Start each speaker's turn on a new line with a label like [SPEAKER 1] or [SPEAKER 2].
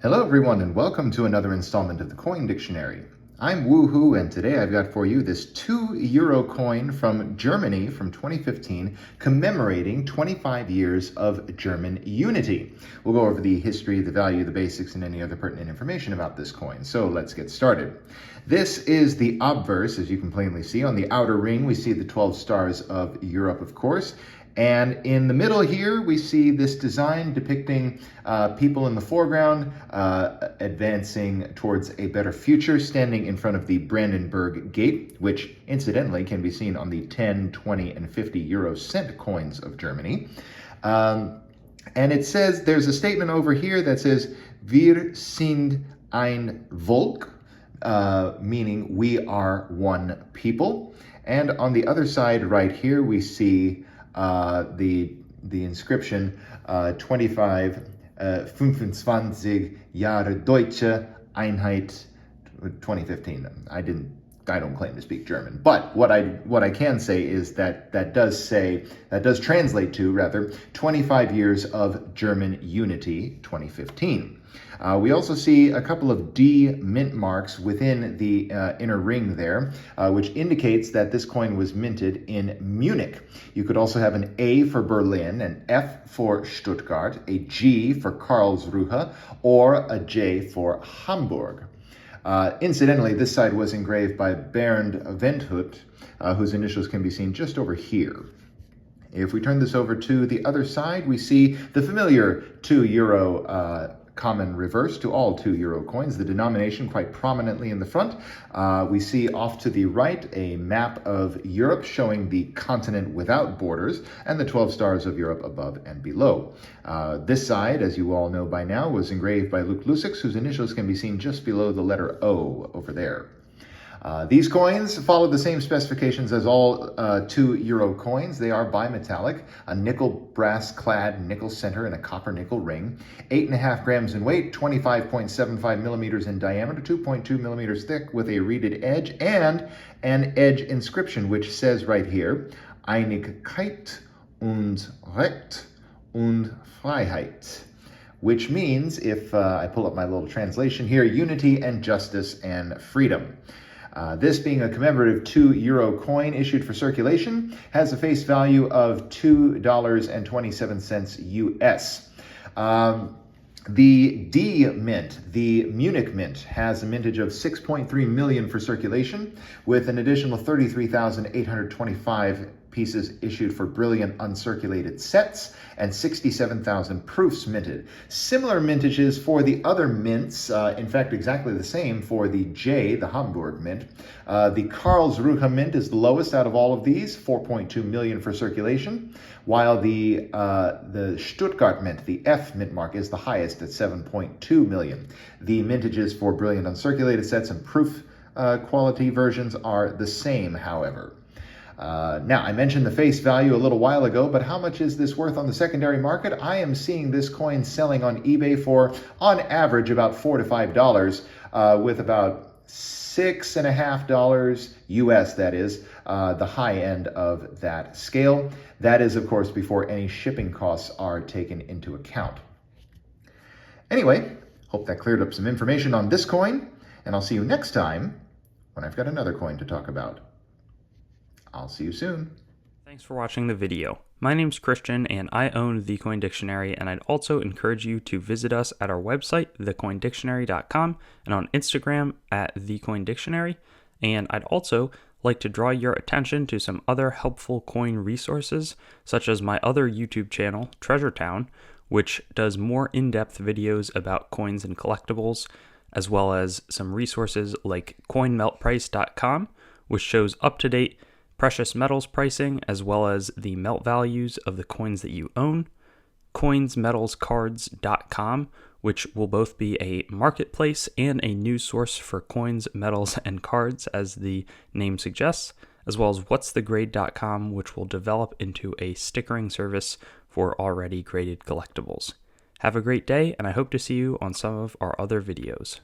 [SPEAKER 1] Hello everyone and welcome to another installment of the Coin Dictionary. I'm Woohoo and today I've got for you this €2 coin from Germany from 2015 commemorating 25 years of German unity. We'll go over the history, the value, the basics, and any other pertinent information about this coin. So let's get started. This is the obverse, as you can plainly see. On the outer ring we see the 12 stars of Europe, of course. And in the middle here, we see this design depicting people in the foreground advancing towards a better future, standing in front of the Brandenburg Gate, which incidentally can be seen on the 10, 20, and 50 euro cent coins of Germany. And it says, there's a statement over here that says, Wir sind ein Volk, meaning we are one people. And on the other side right here, we see the inscription 25 Jahre Deutsche Einheit 2015. I don't claim to speak German, but what I can say is that does translate to 25 years of German unity 2015. We also see a couple of D mint marks within the inner ring there, which indicates that this coin was minted in Munich. You could also have an A for Berlin, an F for Stuttgart, a G for Karlsruhe, or a J for Hamburg. Incidentally, this side was engraved by Bernd Wendhut, whose initials can be seen just over here. If we turn this over to the other side, we see the familiar €2 common reverse to all €2 coins, the denomination quite prominently in the front. We see off to the right a map of Europe showing the continent without borders and the 12 stars of Europe above and below. This side, as you all know by now, was engraved by Luke Lusix, whose initials can be seen just below the letter O over there. These coins follow the same specifications as all €2 coins. They are bimetallic, a nickel brass clad nickel center and a copper nickel ring, 8.5 grams in weight, 25.75 millimeters in diameter, 2.2 millimeters thick with a reeded edge and an edge inscription, which says right here, Einigkeit und Recht und Freiheit, which means, if I pull up my little translation here, unity and justice and freedom. This being a commemorative €2 coin issued for circulation, has a face value of $2.27 US. The D mint, the Munich mint, has a mintage of 6.3 million for circulation, with an additional 33,825 pieces issued for brilliant uncirculated sets and 67,000 proofs minted. Similar mintages for the other mints, in fact exactly the same for the J, the Hamburg mint. The Karlsruhe mint is the lowest out of all of these, 4.2 million for circulation, while the Stuttgart mint, the F mint mark, is the highest at 7.2 million. The mintages for brilliant uncirculated sets and proof quality versions are the same, however. Now, I mentioned the face value a little while ago, but how much is this worth on the secondary market? I am seeing this coin selling on eBay for, on average, about $4 to $5, with about $6.50 US, that is, the high end of that scale. That is, of course, before any shipping costs are taken into account. Anyway, hope that cleared up some information on this coin, and I'll see you next time when I've got another coin to talk about. I'll see you soon.
[SPEAKER 2] Thanks for watching the video. My name's Christian and I own The Coin Dictionary, and I'd also encourage you to visit us at our website, thecoindictionary.com, and on Instagram at thecoindictionary. And I'd also like to draw your attention to some other helpful coin resources, such as my other YouTube channel, Treasure Town, which does more in-depth videos about coins and collectibles, as well as some resources like coinmeltprice.com, which shows up-to-date precious metals pricing, as well as the melt values of the coins that you own, coinsmetalscards.com, which will both be a marketplace and a news source for coins, metals, and cards, as the name suggests, as well as whatsthegrade.com, which will develop into a stickering service for already graded collectibles. Have a great day, and I hope to see you on some of our other videos.